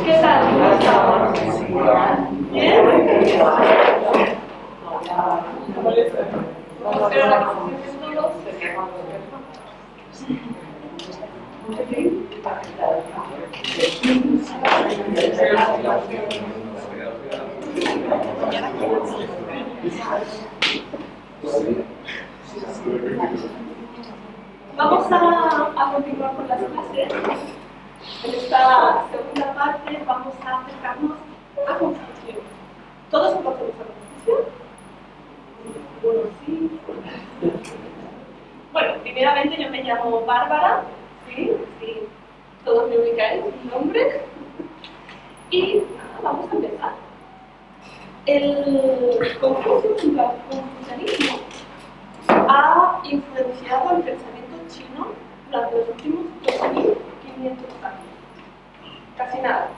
¿Qué tal? ¿Cómo estamos? ¿Bien? Espero la presentación de todos. Vamos a continuar con las clases. En esta segunda parte vamos a acercarnos a Confucio. ¿Todos conocemos a Confucio? Bueno, sí. Bueno, primeramente yo me llamo Bárbara, ¿sí? Todos me ubicáis mi nombre. Y vamos a empezar. El Confucio junto al confucianismo ha influenciado el pensamiento chino durante los últimos 2500 años. Casi nada.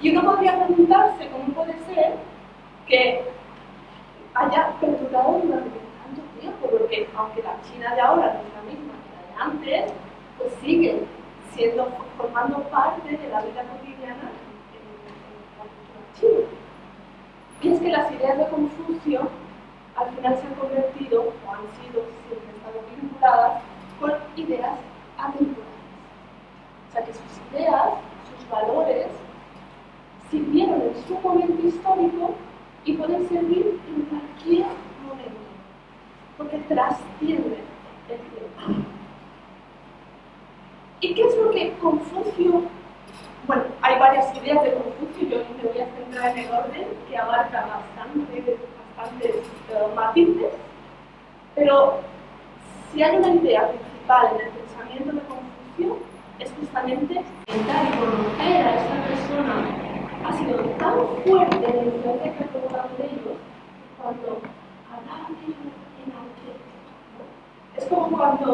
Y uno podría preguntarse cómo puede ser que haya perdurado durante tanto tiempo, porque aunque la China de ahora no es la misma que la de antes, pues sigue formando parte de la vida cotidiana en la cultura china. Y es que las ideas de Confucio al final se han convertido, o han sido, siempre estado vinculadas con ideas atemporales. O sea que sus ideas, sus valores, sirvieron en su momento histórico y pueden servir en cualquier momento, porque trascienden el tiempo. ¿Y qué es lo que Confucio? Bueno, hay varias ideas de Confucio, yo me voy a centrar en el orden, que abarca bastantes matices, pero si hay una idea principal en el pensamiento de Confucio, es justamente intentar y conocer a esta persona ha sido tan fuerte la influencia que ha provocado de ellos que cuando hablaban de ellos en alto, es como cuando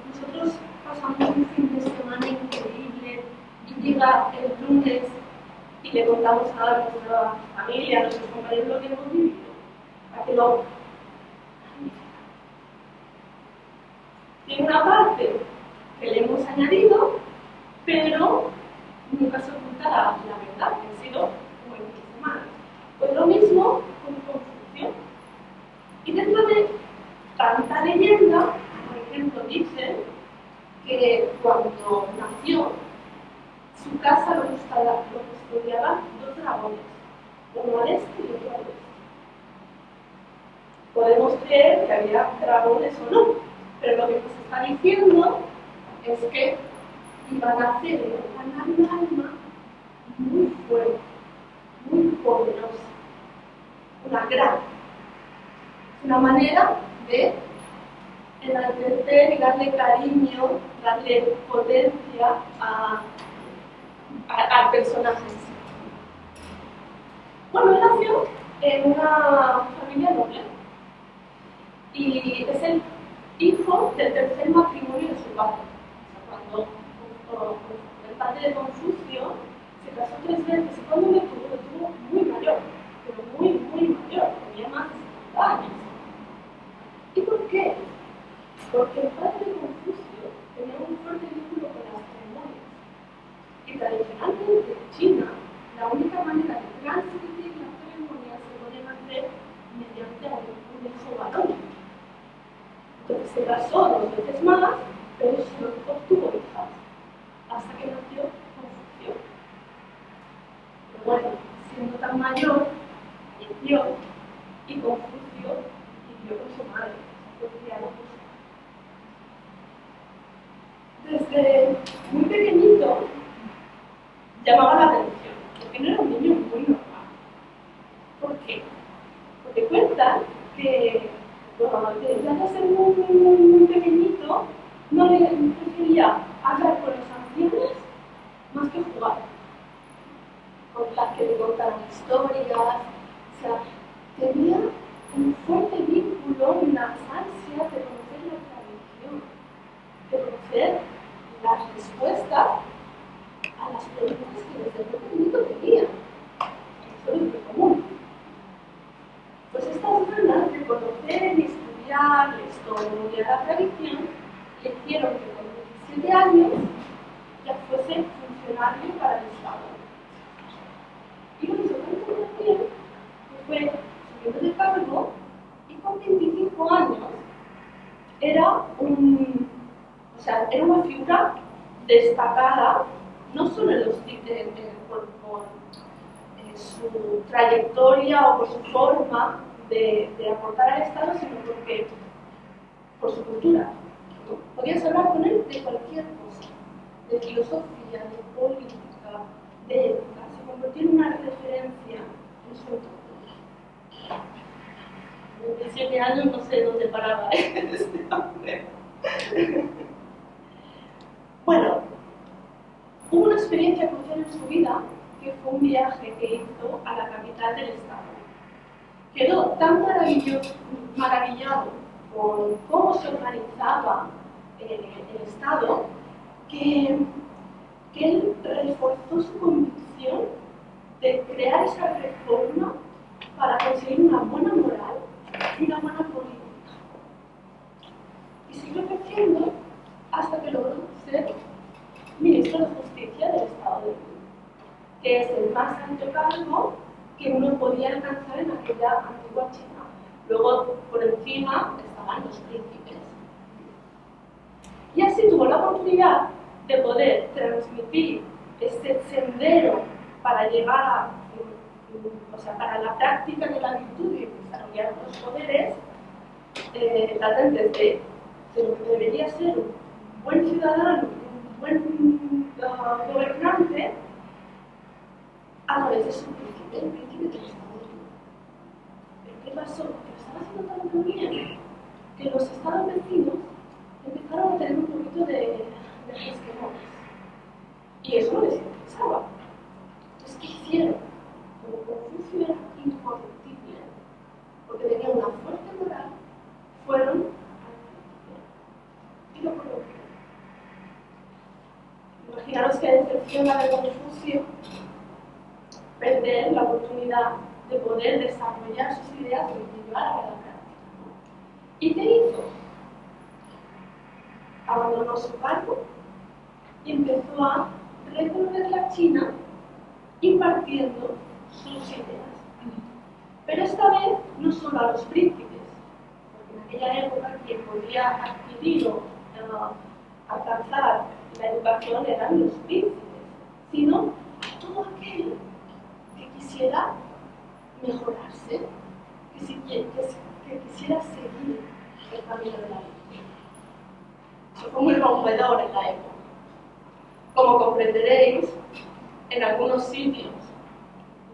nosotros pasamos un fin de semana increíble y llega el lunes y le contamos a nuestra familia, a nuestros compañeros lo que hemos vivido, para que lo tiene una parte que le hemos añadido, pero nunca se oculta la verdad, que ha sido un fin de semana. Pues lo mismo con Confucio. Y dentro de tanta leyenda, por ejemplo, dicen que cuando nació, su casa lo custodiaban dos dragones, uno al este y otro al oeste. Podemos creer que había dragones o no, pero lo que nos está diciendo es que iban a hacer un alma muy fuerte, muy poderosa, una manera de enaltecer y darle cariño, darle potencia al personaje en sí. Bueno, él nació en una familia noble y es el hijo del tercer matrimonio de su padre. O sea, cuando el padre de Confucio se casó 3 veces y cuando lo tuvo muy mayor, pero muy mayor, tenía más de 70 años. ¿Y por qué? Porque el padre de Confucio tenía un fuerte vínculo con las ceremonias. Y tradicionalmente en China, la única manera de transmitir las ceremonias se podían hacer mediante un hijo varón. Entonces se casó 2 veces más, pero solo obtuvo hijas, hasta que nació Confucio. Pero bueno, siendo tan mayor, nació y Confucio vivió con su madre, fue criado por su madre. Desde muy pequeñito llamaba la atención, porque no era un niño muy normal. ¿Por qué? Porque cuentan que desde ser muy pequeñito no le prefería hablar con los ancianos más que jugar, con las que le contaran historias. O sea, tenía un fuerte vínculo en las ansias de conocer la tradición, de conocer las respuestas a las preguntas que desde muy pequeñito tenía. Eso es muy común. Pues estas ganas de conocer y estudiar la historia, la tradición, le hicieron que con 17 años ya fuese funcionario extraordinario para el Estado. Y lo hizo tanto bien que fue subiendo de cargo y con 25 años era era una figura destacada, no solo por su trayectoria o por su forma de aportar al Estado, sino por su cultura. ¿No? Podías hablar con él de cualquier cosa, de filosofía, de política, de ética, se convirtió en una referencia en su entorno. En 27 años no sé dónde paraba este hombre. Bueno, hubo una experiencia crucial en su vida que fue un viaje que hizo a la capital del estado. Quedó tan maravillado con cómo se organizaba el estado que él reforzó su convicción de crear esa reforma para conseguir una buena moral y una buena política. Y siguió creciendo hasta que logró ser ministro de Justicia del Estado de Perú, que es el más alto cargo que uno podía alcanzar en aquella antigua China. Luego, por encima, estaban los príncipes. Y así tuvo la oportunidad de poder transmitir este sendero para llegar para la práctica de la virtud y desarrollar los poderes latentes de lo que debería ser un buen ciudadano, un buen gobernante, a través de su príncipe, el príncipe del Estado de Perú. ¿Pero qué pasó? Que lo estaba haciendo tan bien que los estados vecinos empezaron a tener un poquito de resquemores. Y eso no les interesaba. Entonces, ¿qué hicieron? Como Confucio era incorruptible, porque tenía una fuerte moral, fueron y lo colocaron. Imaginaros que decepción la de Confucio perder la oportunidad de poder desarrollar sus ideas y llevar a la práctica. ¿Y qué hizo? Abandonó su cargo y empezó a recorrer la China impartiendo sus ideas. Pero esta vez no solo a los príncipes, porque en aquella época quien podía adquirir o alcanzar la educación eran los príncipes, sino a todo aquel que quisiera mejorarse, que quisiera seguir el camino de la vida. Eso fue muy rompedor en la época. Como comprenderéis, en algunos sitios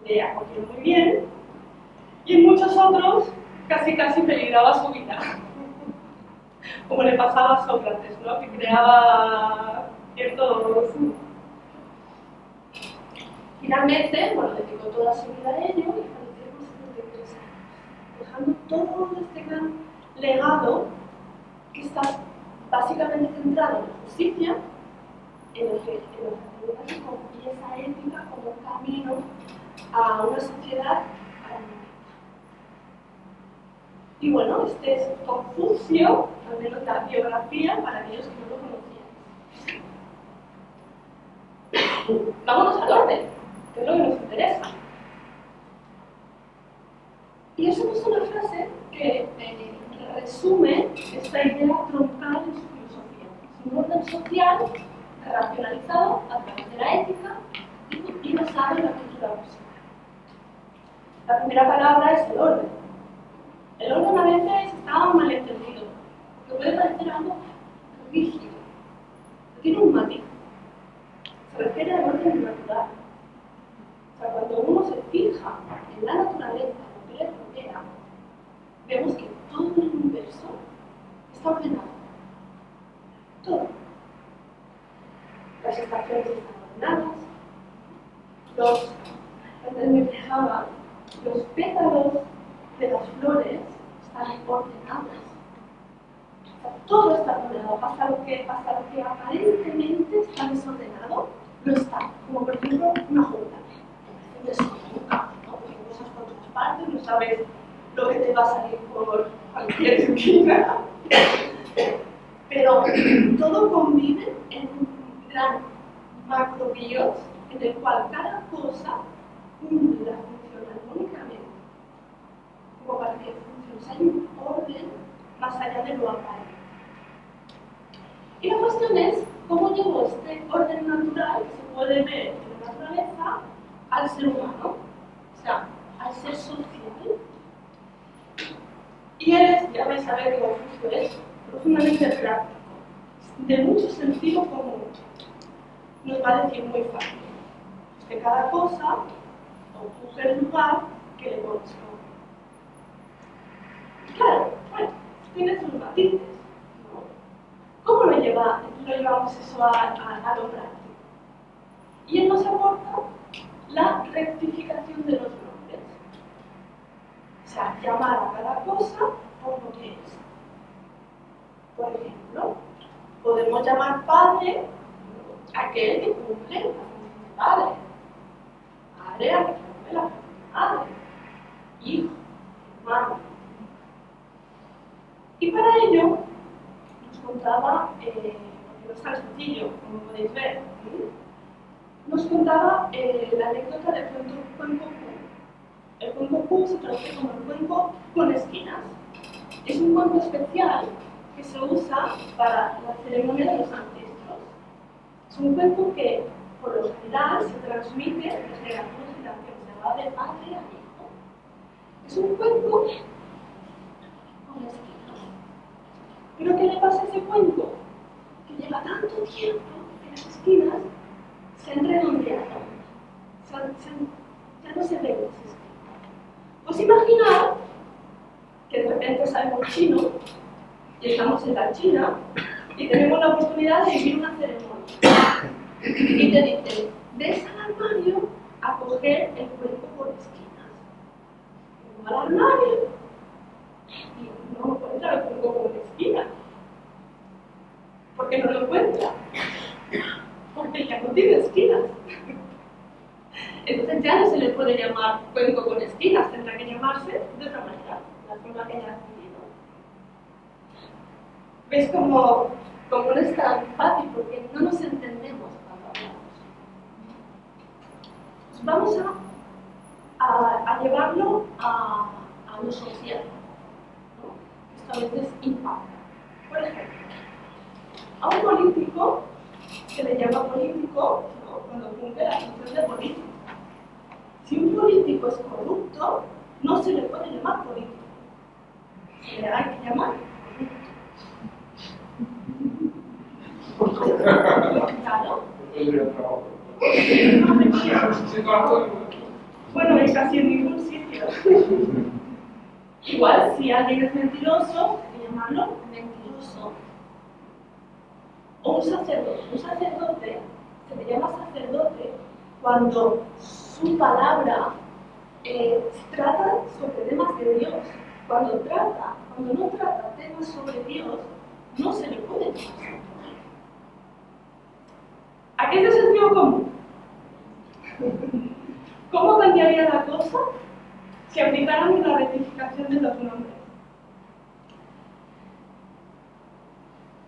le acogió muy bien y en muchos otros casi peligraba su vida. Como le pasaba a Sócrates, ¿no? Que creaba ciertos... Finalmente, dedicó toda su vida a ello y falleció con 73 años, dejando todo este gran legado que está básicamente centrado en la justicia, en el republicanismo y esa ética como camino a una sociedad armónica. Y bueno, este es Confucio, al menos la biografía para aquellos que no lo conocían. Vámonos al orden, que es lo que nos interesa. Y eso es una frase que resume esta idea troncal en su filosofía. Es un orden social racionalizado a través de la ética y basado en la cultura personal. La primera palabra es el orden. El orden a veces está malentendido, porque puede parecer algo rígido, pero tiene un matiz. Se refiere al orden natural. O sea, cuando uno se fija en la naturaleza, lo que le rodea, vemos que todo el universo está ordenado. Todo. Las estaciones están ordenadas, antes me fijaba, los pétalos de las flores están ordenadas. O sea, todo está ordenado, hasta lo que aparentemente está desordenado, lo está. Como por ejemplo una junta. Un desorden, ¿no? Porque cosas por todas partes, no sabes lo que te va a salir por cualquier esquina. Pero todo convive en un gran macro macrobios en el cual cada cosa cumple la función armónicamente, como para que funcione. O sea, hay un orden más allá de lo aparente. Y la cuestión es cómo llegó este orden natural que se puede ver en la naturaleza al ser humano, o sea, al ser social. Y él es, ya vais a ver que Confucio es profundamente práctico, de mucho sentido común. Nos va a decir muy fácil que cada cosa ocupe el lugar que le corresponde. Claro, bueno, tiene sus matices, ¿no? ¿Cómo lo llevamos eso a lo práctico? Y él nos aporta la rectificación de los nombres. O sea, llamar a cada cosa por lo que es. Por ejemplo, podemos llamar padre a aquel que cumple la función de padre. Madre a que cumple la función de madre. Hijo, hermano. Y para ello nos contaba, porque no es tan sencillo, como podéis ver, nos contaba la anécdota del cuenco Q. El cuenco Q se traduce como el cuenco con esquinas. Es un cuenco especial que se usa para la ceremonia de los ancestros. Es un cuenco que, por lo general, se transmite de generación en generación, se va de padre a hijo. Es un cuenco con esquinas. Pero ¿qué le pasa a ese cuenco? Que lleva tanto tiempo que las esquinas se han redondeado. Ya no se ven las esquinas. Pues imaginar que de repente sabemos chino y estamos en la China y tenemos la oportunidad de vivir una ceremonia. Y te dicen, ves al armario a coger el cuenco por esquinas. Y al armario y no encuentra el cuenco por esquinas. ¿Por qué no lo encuentra? Porque ya no tiene esquinas. Entonces ya no se le puede llamar cuenco con esquinas, tendrá que llamarse de otra manera, la forma que haya decidido. ¿Ves cómo no es tan fácil? Porque no nos entendemos cuando hablamos. Pues vamos a llevarlo a lo social, ¿no? Esto a veces impacta. Por ejemplo, a un político se le llama político, ¿no? Cuando cumple la función de político. Si un político es corrupto, no se le puede llamar político. Se le hay que llamar corrupto. Claro. Bueno, es casi en ningún sitio. Igual, si alguien es mentiroso, hay que llamarlo mentiroso. O un sacerdote. Un sacerdote se le llama sacerdote cuando su palabra trata sobre temas de Dios. Cuando no trata temas sobre Dios, no se le puede llamar sacerdote. ¿A qué es el sentido común? ¿Cómo cambiaría la cosa si aplicáramos la rectificación de los nombres?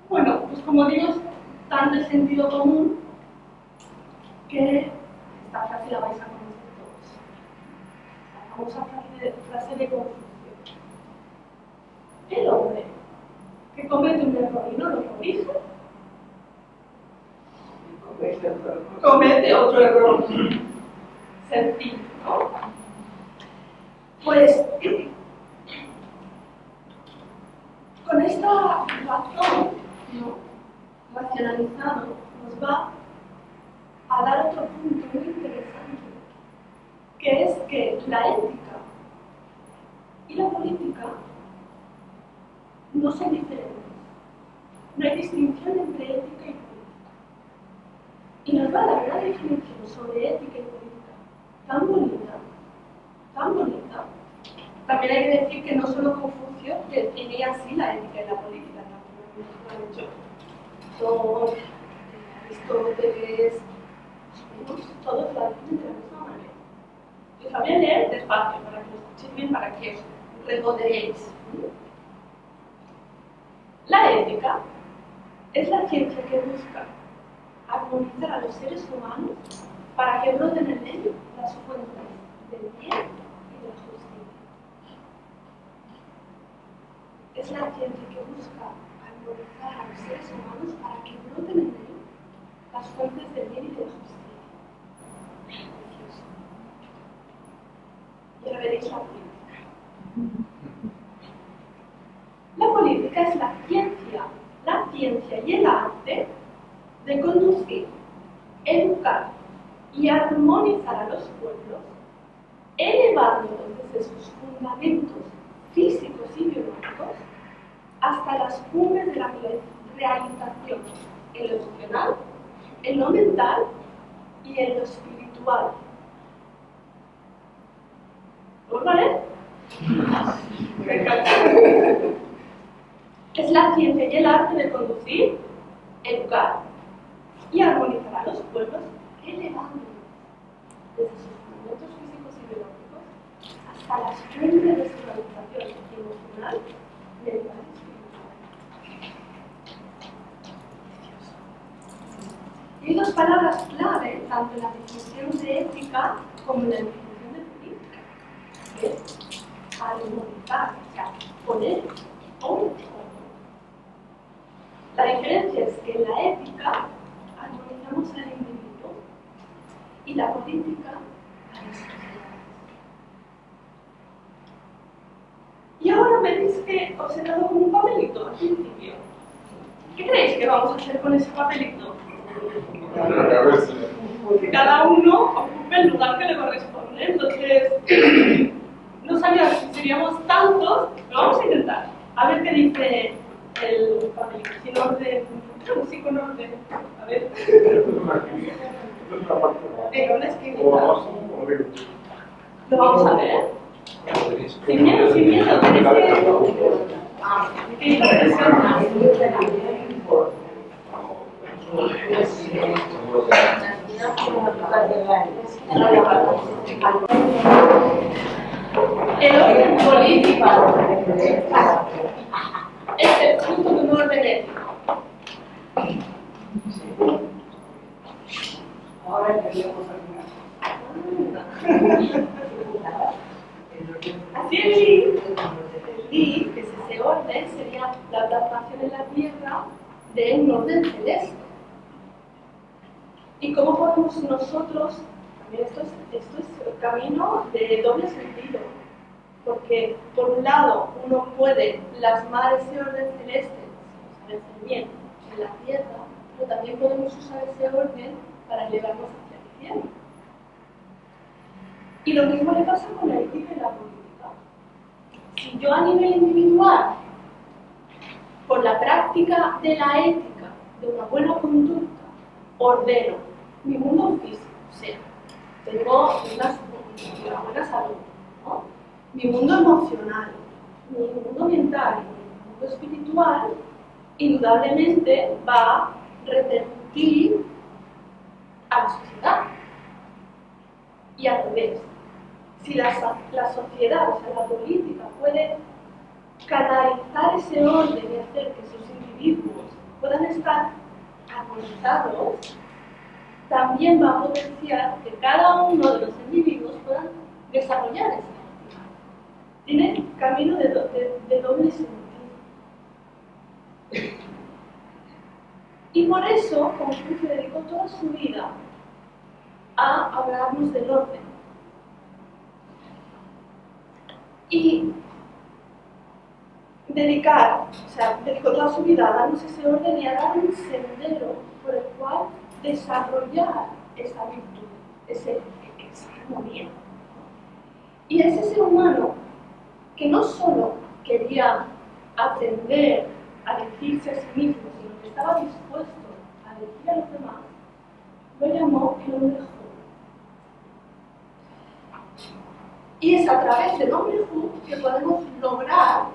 Bueno, pues como digo, es tan de sentido común que esta frase la vais a conocer todos. La famosa frase de Confucio. El hombre que comete un error y no lo corrige, comete otro error. Sencillo, ¿no? Pues con esta razón, ¿no? Racionalizado, nos va a dar otro punto muy interesante, que es que la ética y la política no son diferentes. No hay distinción entre ética y política. Y nos va a dar una definición sobre ética y política tan bonita, tan bonita. También hay que decir que no solo Confucio definía así la ética y la política, también lo han hecho Platón, Aristóteles, todos lo hacen de la misma manera. Os voy a leer despacio para que lo escuchéis bien, para que os regodeéis. La ética es la ciencia que busca armonizar a los seres humanos para que broten en él las fuentes del bien y de la justicia. Es la ciencia que busca armonizar a los seres humanos para que broten en él las fuentes del bien y de la justicia. Precioso. Y ahora veréis la política. La política es la ciencia y el arte de conducir, educar y armonizar a los pueblos, elevándolos desde sus fundamentos físicos y biológicos hasta las cumbres de la realización en lo emocional, en lo mental y en lo espiritual. ¿Vamos a ver? Me encanta. Es la ciencia y el arte de conducir, educar y armonizar a los pueblos, elevándolos desde sus fundamentos físicos y biológicos hasta las cumbres de su realización emocional, mental y espiritual. Y hay dos palabras clave, tanto en la definición de ética como en la definición de política, que es armonizar, o sea, poner orden. La diferencia es que en la ética armonizamos al individuo y la política a las sociedades. Y ahora veis que os he dado como un papelito al principio. ¿Qué creéis que vamos a hacer con ese papelito? Que cada uno ocupe el lugar que le corresponde. Entonces, no sabía si seríamos tantos, lo vamos a intentar. A ver qué dice el papelito, sin orden, sí con orden. A ver. Venga, una esquinita. Lo vamos a ver. Sin miedo, tenéis que ir a presionar. El orden político es el fruto de un orden ético. Así el Li, que es ese orden, sería la plasmación en la Tierra de un orden celeste. ¿Y cómo podemos nosotros, también esto es el camino de doble sentido? Porque por un lado uno puede plasmar ese orden celeste, si nos parece bien, en la Tierra, pero también podemos usar ese orden para elevarnos hacia el cielo. Y lo mismo le pasa con la ética y la política. Si yo a nivel individual, por la práctica de la ética, de una buena conducta, ordeno mi mundo físico, o sea, tengo una buena salud, ¿no? Mi mundo emocional, mi mundo mental y mi mundo espiritual, indudablemente va a repercutir a la sociedad. Y al revés, si la sociedad, o sea, la política, puede canalizar ese orden y hacer que sus individuos puedan estar armonizados, también va a potenciar que cada uno de los individuos puedan desarrollar esa actividad. Tiene camino de doble sentido. Y por eso, Confucio dedicó toda su vida a hablarnos del orden. Y dedicó toda su vida a darnos ese orden y a dar un sendero por el cual desarrollar esa virtud, esa armonía. Y ese ser humano que no solo quería aprender a decirse a sí mismo, sino que estaba dispuesto a decir a los demás, lo llamó el hombre justo. Y es a través del hombre justo que podemos lograr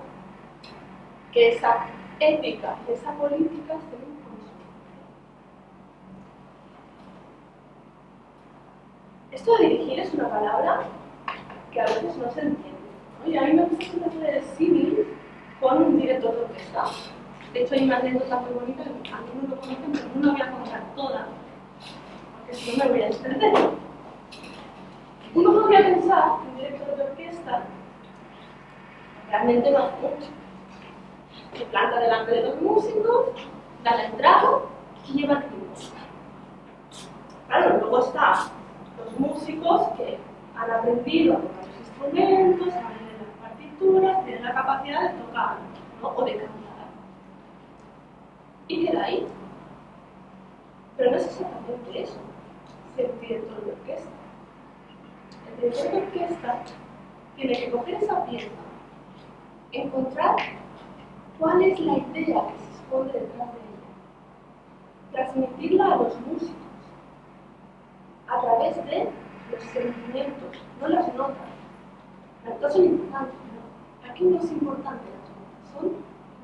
que esa ética y esa política estén en consonancia. Esto de dirigir es una palabra que a veces no se entiende, ¿no? Y a mí me gusta siempre hacer el símil con un director de orquesta. De hecho, hay una anécdota muy bonita, a mí no lo conocen, pero no la voy a contar toda, porque es no me voy a extender. Uno podría pensar que un director de orquesta realmente no hace mucho. Se planta delante de los músicos, da la entrada y lleva el ritmo. Claro, luego están los músicos que han aprendido a tocar los instrumentos, a leer las partituras, tienen la capacidad de tocar, ¿no? O de cantar. Y queda ahí. Pero no es exactamente eso, ser director de orquesta. El director de orquesta tiene que coger esa pieza, encontrar cuál es la idea que se esconde detrás de ella, transmitirla a los músicos a través de los sentimientos, no las notas. Las notas son importantes, ¿no? Aquí no es importante las notas, son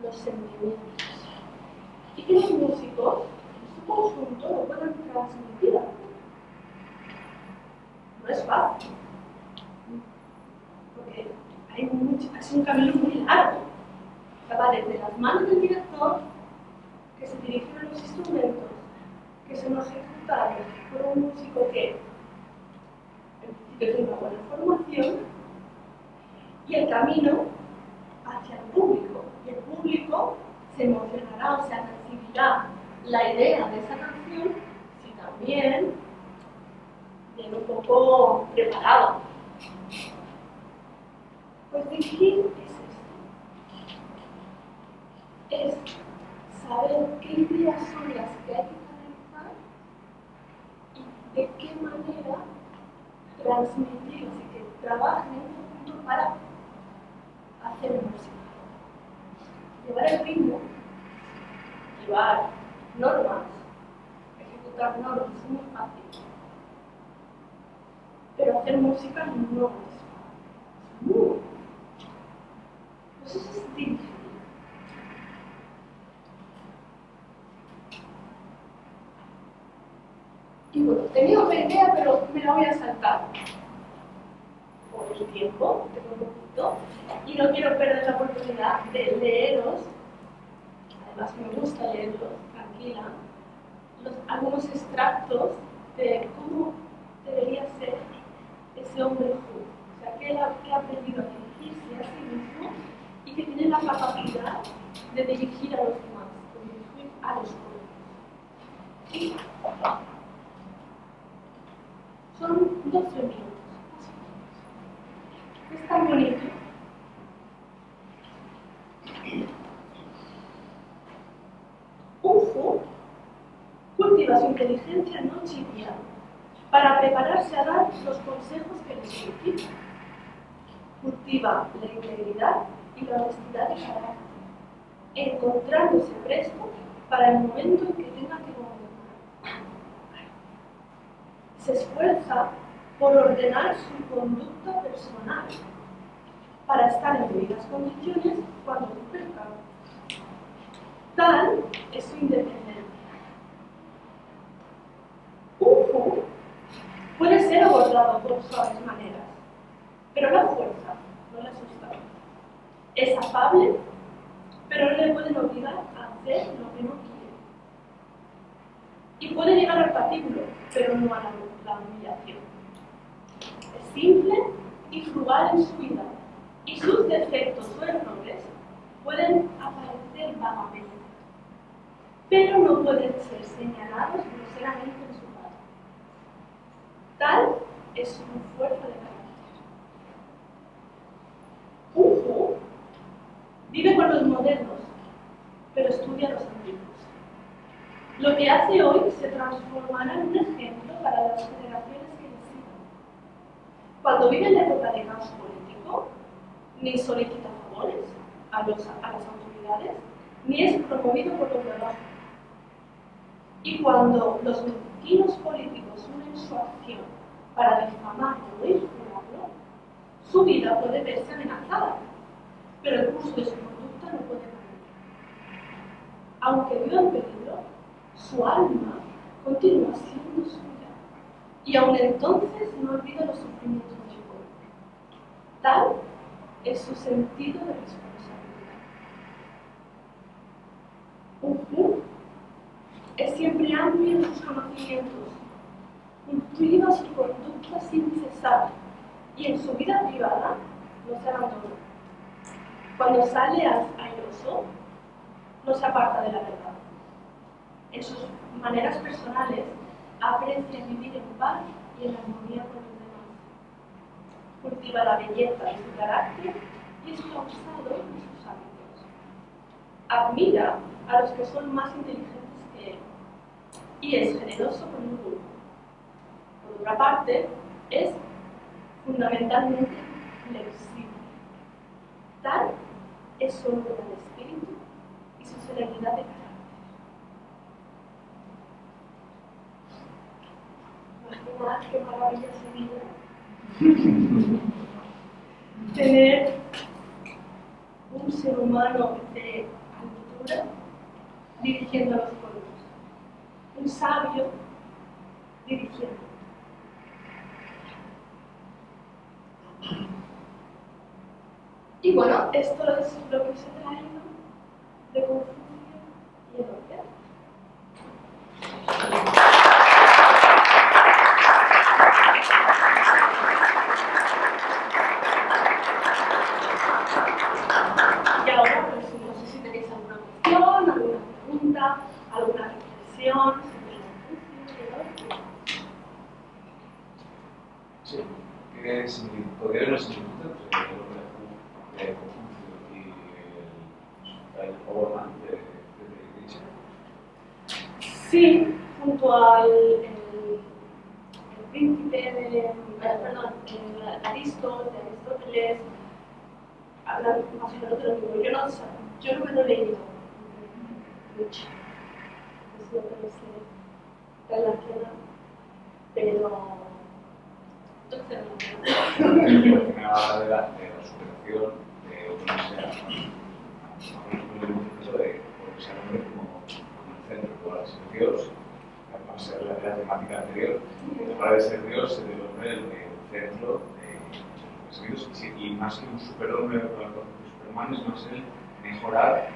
los sentimientos. Y que los músicos, en su conjunto, lo puedan transmitir a la gente. No es fácil, porque es un camino muy largo. O sea, va desde las manos del director, que se dirigen a los instrumentos, que son ejecutados por un músico que en principio tiene una buena formación, y el camino hacia el público. Y el público se emocionará, o sea, recibirá la idea de esa canción si también viene un poco preparado. Pues dirigir es esto. Es saber qué ideas son las que hay que canalizar y de qué manera transmitirlas y que trabajen en conjunto para hacer música. Llevar el ritmo, llevar normas, ejecutar normas es muy fácil, pero hacer música no es fácil. Pues eso es dirigir. Y bueno, tenía otra idea, pero me la voy a saltar por el tiempo, tengo un poquito, y no quiero perder la oportunidad de leeros, además me gusta leerlos, tranquila, algunos extractos de cómo debería ser ese hombre justo, o sea, que ha aprendido a dirigirse a sí mismo y que tiene la capacidad de dirigir a los demás, de dirigir a los pueblos. Y son 12 minutos. Es tan bonito. Un Hu cultiva su inteligencia noche y día para prepararse a dar los consejos que les solicitan. Cultiva la integridad y la honestidad de carácter, encontrándose presto para el momento en que tenga que gobernar. Se esfuerza por ordenar su conducta personal para estar en debidas condiciones cuando ocurre el cambio. Tal es su independencia. Un Hu puede ser abordado por suaves maneras, pero la fuerza no le asusta. Es afable, pero no le pueden obligar a hacer lo que no quiere. Y puede llegar al patíbulo, pero no a la humillación. Es simple y frugal en su vida, y sus defectos o errores pueden aparecer vagamente, pero no pueden ser señalados groseramente en su cara. Tal es su fuerza de carácter. Un Hu vive con los modernos, pero estudia a los antiguos. Lo que hace hoy se transformará en un ejemplo para las generaciones que le sigan. Cuando vive en la época de caos político, ni solicita favores a las autoridades, ni es promovido por los de abajo. Y cuando los mezquinos políticos unen su acción para difamarlo o injuriarlo, su vida puede verse amenazada, pero el curso de su conducta no puede cambiar. Aunque viva en peligro, su alma continúa siendo suya, y aun entonces no olvida los sufrimientos de su pueblo. Tal es su sentido de responsabilidad. Un Hu es siempre amplio en sus conocimientos, cultiva su conducta sin cesar y en su vida privada no se abandona. Cuando sale airoso, no se aparta de la verdad. En sus maneras personales aprecia vivir en paz y en armonía con los demás. Cultiva la belleza de su carácter y es pausado en sus hábitos. Admira a los que son más inteligentes que él y es generoso con el grupo. Por otra parte, es fundamentalmente flexible. Tal es su orden del espíritu y su serenidad de carácter. Imaginad qué maravilla sería tener un ser humano de altura dirigiendo a los pueblos, un sabio dirigiendo. Y bueno, esto es lo que os he traído de Confucio y Edoquia. Y ahora, pues, no sé si tenéis alguna cuestión, alguna pregunta, alguna reflexión sobre Confucio y Edoquia. Sí, ¿qué podría haber significado de Confucio y el Overman de Nietzsche? Sí, junto al el príncipe de, perdón, Aristóteles, hablan más o menos de lo mismo. Yo no me lo he leído mucho, es lo que no se relaciona, pero entonces Relacionaba de la superación de una sea, el proceso de ser hombre como el centro de todas las Dios, va a ser la temática anterior, para de ser Dios, ser el hombre el centro de los Dios, y más que un superhombre, el concepto de Superman es más el mejorar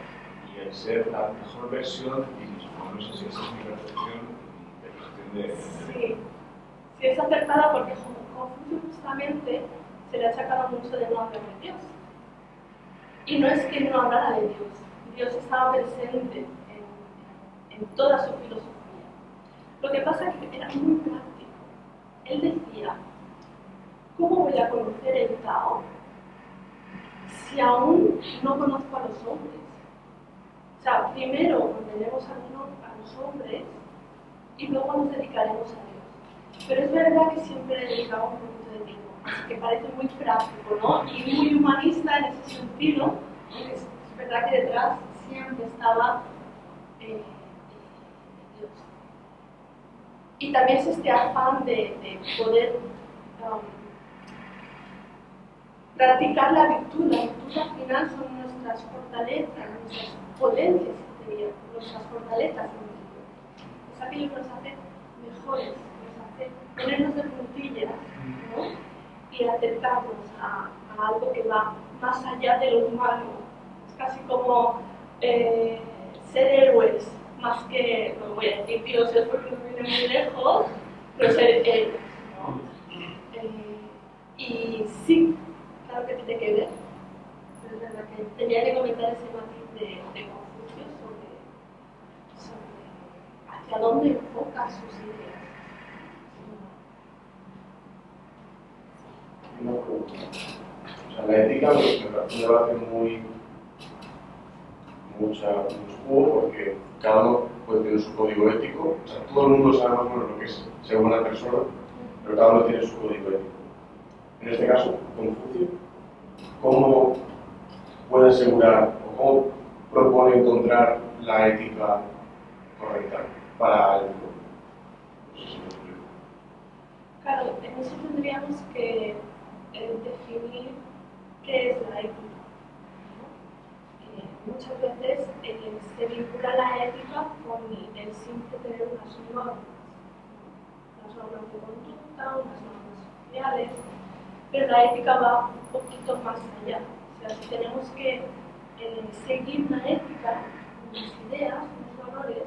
y el ser la mejor versión de ti mismo. No sé si esa es mi percepción Sí, sí es acertada porque Confucio justamente se le ha sacado mucho de no hablar de Dios. Y no es que no hablara de Dios, Dios estaba presente en toda su filosofía. Lo que pasa es que era muy práctico. Él decía, ¿cómo voy a conocer el Tao si aún no conozco a los hombres? O sea, primero ordenemos a los hombres y luego nos dedicaremos a Dios. Pero es verdad que siempre le dedicaba un poquito de tiempo, así que parece muy práctico, ¿no? Y muy humanista en ese sentido, aunque es verdad que detrás siempre estaba Dios. Y también es este afán de poder practicar la virtud. La virtud al final son nuestras fortalezas, nuestras potencias interiores, nuestras fortalezas interiores. Es aquello que nos hace mejores, nos hace ponernos de puntillas, ¿no? Y acercarnos a algo que va más allá de lo humano. Es casi como ser héroes, más que, no voy a decir dioses porque nos viene muy lejos, pero ser héroes, ¿no? Y sí, claro que tiene que ver, pero es verdad que tenía que comentar ese matiz de Confucio sobre hacia dónde enfoca sus ideas. Una pregunta. O sea, la ética me parece un debate mucho jugo porque cada uno puede tener su código ético. O sea, todo el mundo sabe más o menos lo que es ser buena persona, pero cada uno tiene su código ético. En este caso, Confucio, ¿cómo puede asegurar o cómo propone encontrar la ética correcta para el mundo? No sé si me explico. Claro, en eso tendríamos que definir qué es la ética. Muchas veces se vincula la ética con el simple tener unas normas de conducta, unas normas sociales, pero la ética va un poquito más allá. O sea, si tenemos que seguir una ética, unas ideas, unos valores,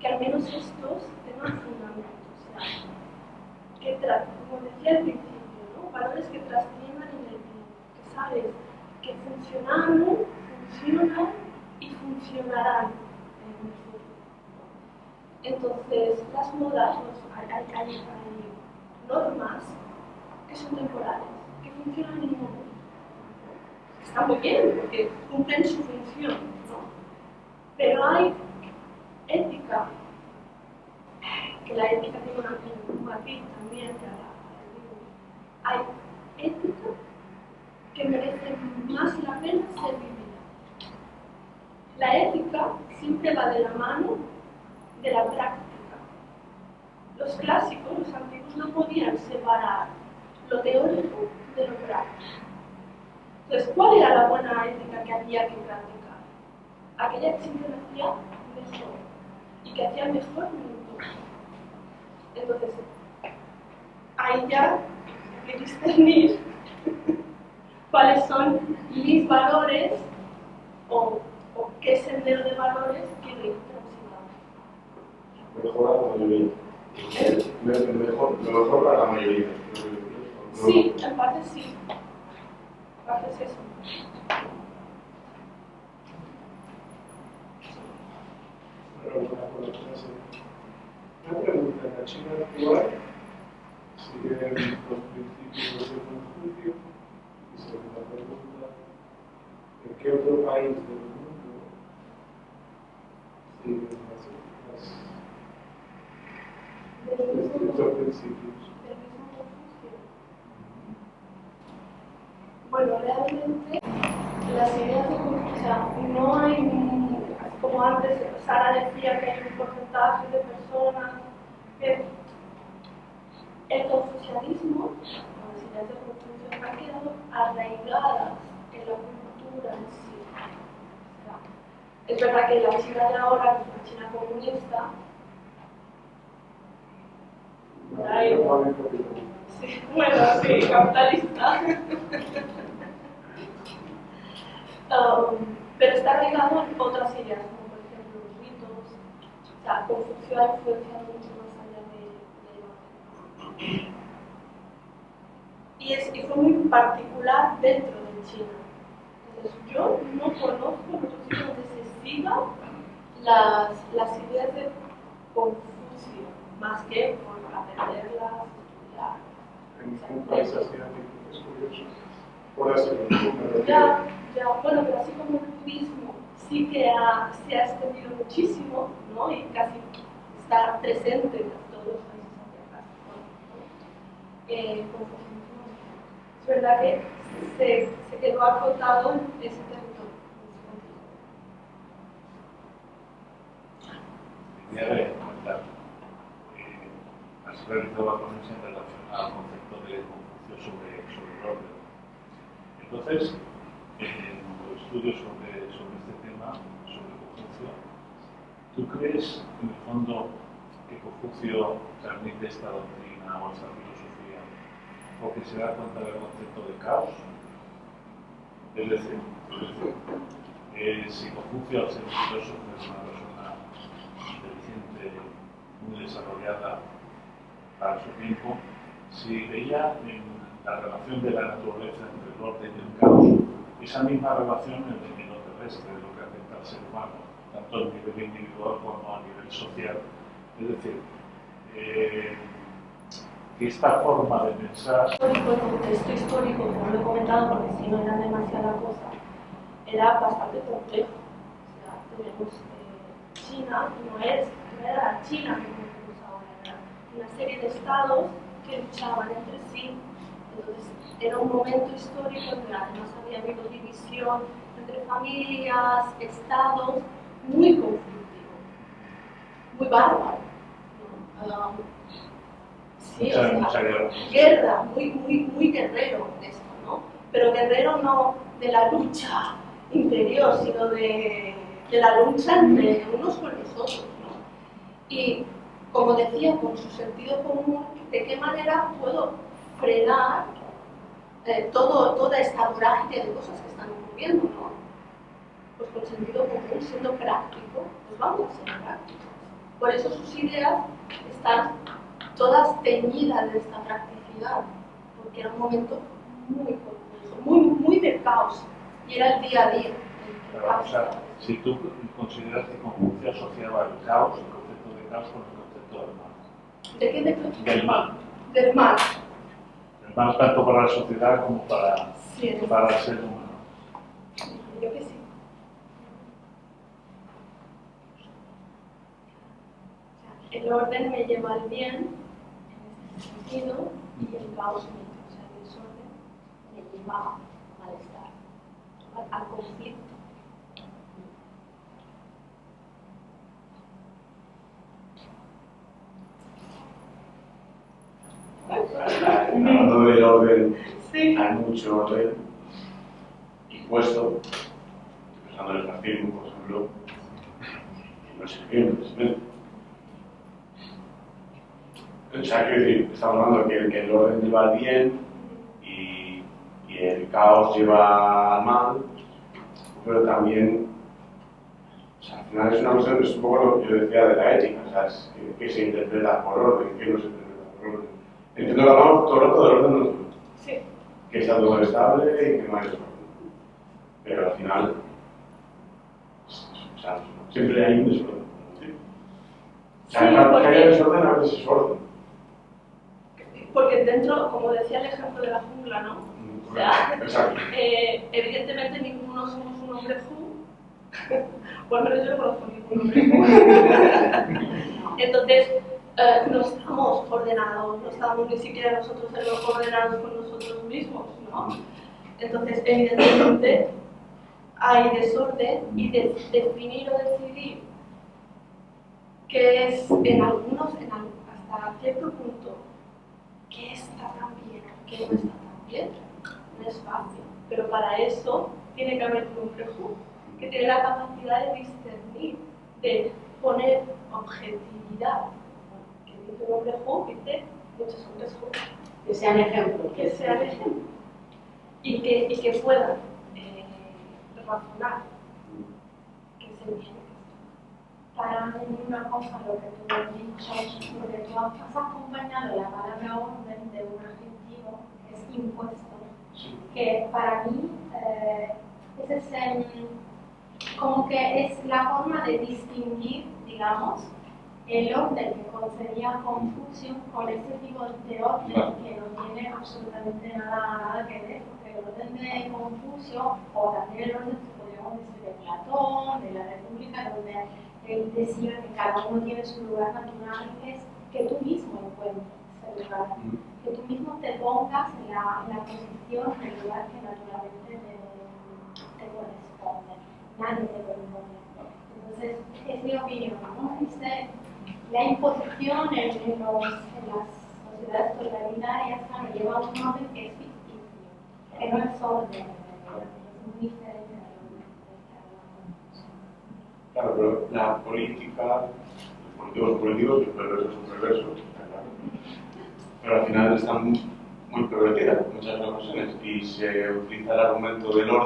que al menos estos tengan fundamento. O sea, como decía al principio, ¿no? Valores que trasciendan en el tiempo, que sabes que funcionaron, funcionan y funcionarán en el futuro. Entonces, las modas, hay normas que son temporales, que funcionan en un momento. Está muy bien, porque cumplen su función, ¿no? Pero hay ética, que la ética tiene un matiz también, que ahora digo. Hay ética que merece más la pena ser vivida. La ética siempre va de la mano de la práctica. Los clásicos, los antiguos, no podían separar lo teórico de lo práctico. Entonces, ¿cuál era la buena ética que había que practicar? Aquella que siempre hacía mejor y que hacía mejor en todo. Entonces, ahí ya hay que discernir cuáles son mis valores o qué sendero de valores quiero ir transitando. Mejor a la mayoría. Lo mejor para la mayoría. Sí, en parte sí. En parte es eso. Una pregunta, en la China actual siguen los principios de Confucio y segunda pregunta, ¿en qué otro país del mundo siguen estos principios? Bueno, realmente las ideas de Confucio, no hay, como antes Sara decía que hay un porcentaje de personas que el confucianismo, las ideas de Confucio, han quedado arraigadas en la cultura en sí. O sea, es verdad que la China de ahora, que es una China comunista, por ahí, sí, bueno, sí, capitalista. Pero está arraigado en otras ideas, como por ejemplo los mitos. O sea, Confucio ha influenciado mucho más allá de y fue muy particular dentro de China. Entonces, yo no conozco otro sitio donde se sigan las ideas de Confucio, más que por aprenderlas, estudiar. En un país asiático, es curioso. Por eso, Ya, bueno, pero así como el budismo sí que se ha extendido muchísimo, ¿no? Y casi está presente en todos los países asiáticos, ¿no? Es verdad que se quedó acotado en ese territorio. Quería comentar, has realizado la ponencia en relación al concepto de Confucio sobre el orden. Entonces, en tu estudio sobre este tema, sobre Confucio, ¿tú crees, en el fondo, que Confucio transmite esta doctrina o esta filosofía porque se da cuenta del concepto de caos? Es decir, si Confucio, al ser un filósofo, es una persona inteligente, muy desarrollada para su tiempo, si veía en la relación de la naturaleza entre el orden y el caos, esa misma relación en lo terrestre, de lo que afecta al ser humano, tanto a nivel individual como a nivel social. Es decir, que esta forma de pensar... El contexto histórico, como lo he comentado, porque si no era demasiada cosa, era bastante complejo. O sea, tenemos China, no era la China que tenemos ahora, era una serie de estados que luchaban entre sí. Entonces, era un momento histórico en que además había habido división entre familias, estados, muy conflictivo, muy bárbaro. Sí, o sea, guerra, muy guerrero esto, ¿no? Pero guerrero no de la lucha interior, sino de la lucha entre unos con los otros, ¿no? Y, como decía, con su sentido común, ¿de qué manera puedo frenar toda esta vorágine de cosas que están ocurriendo, ¿no? Pues con sentido común, siendo práctico, pues vamos a ser prácticos. Por eso sus ideas están todas teñidas de esta practicidad, porque era un momento muy confuso, muy de caos, y era el día a día. Pero, o sea, si tú consideras que Confucio asociaba el caos, el concepto de caos con el concepto del mal. ¿De qué te Del mal. Del mal. El mal tanto para la sociedad como para Sí, el ser humano. yo que sí. El orden me lleva al bien, en este sentido, y el caos o sea, el desorden me lleva al malestar, al conflicto. Hablando del orden, Sí. hay mucho orden impuesto. Estoy pensando en el fascismo, por ejemplo, que no sirvió precisamente. O sea, quiero decir, estamos hablando que el orden lleva al bien y el caos lleva al mal, pero también, o sea, al final es una cuestión, es un poco lo que yo decía de la ética, o sea, es que se interpreta por orden, que no se interpreta por orden. Entiendo que hablamos todo el rato del orden natural, Sí. que está todo estable y que no hay desorden. Pero al final, o sea, siempre hay un desorden. O sea, Sí, que porque- haya desorden, a veces es orden. Porque dentro, como decía el ejemplo de la jungla, ¿no? O sea, Exacto. evidentemente ninguno somos un hombre fu. Por lo menos yo no conozco ningún hombre fu. Entonces, no estamos ordenados, no estamos ni siquiera nosotros ordenados con nosotros mismos, ¿no? Entonces, evidentemente, hay desorden y definir o decidir qué es hasta cierto punto, qué está tan bien o qué no está tan bien, no es fácil. Pero para eso tiene que haber un prejuicio que tiene la capacidad de discernir, de poner objetividad. Que dice un hombre juez, dice muchos hombres jueces. Que sean ejemplos. Que sean ejemplos. Y que puedan razonar. Que se bien. Para añadir una cosa a lo que tú has dicho, porque tú has acompañado la palabra orden de un adjetivo que es impuesto, que para mí como que es la forma de distinguir, digamos, el orden que concebía Confucio con este tipo de orden que no tiene absolutamente nada que ver, porque el orden de Confucio, o también el orden que podríamos decir de Platón, de la República, donde él decía que cada uno tiene su lugar natural, es que tú mismo encuentres ese lugar, que tú mismo te pongas en la posición, en el lugar que naturalmente te corresponde, nadie te lo impone. Entonces, es mi opinión, ¿no? La imposición en las sociedades totalitarias me lleva a un orden que es ficticio, que no es orden, es muy diferente del orden del que hablamos. Claro, pero la política, los políticos, los perversos son perversos, está claro. Pero al final están muy pervertidas en muchas ocasiones y se utiliza el argumento del orden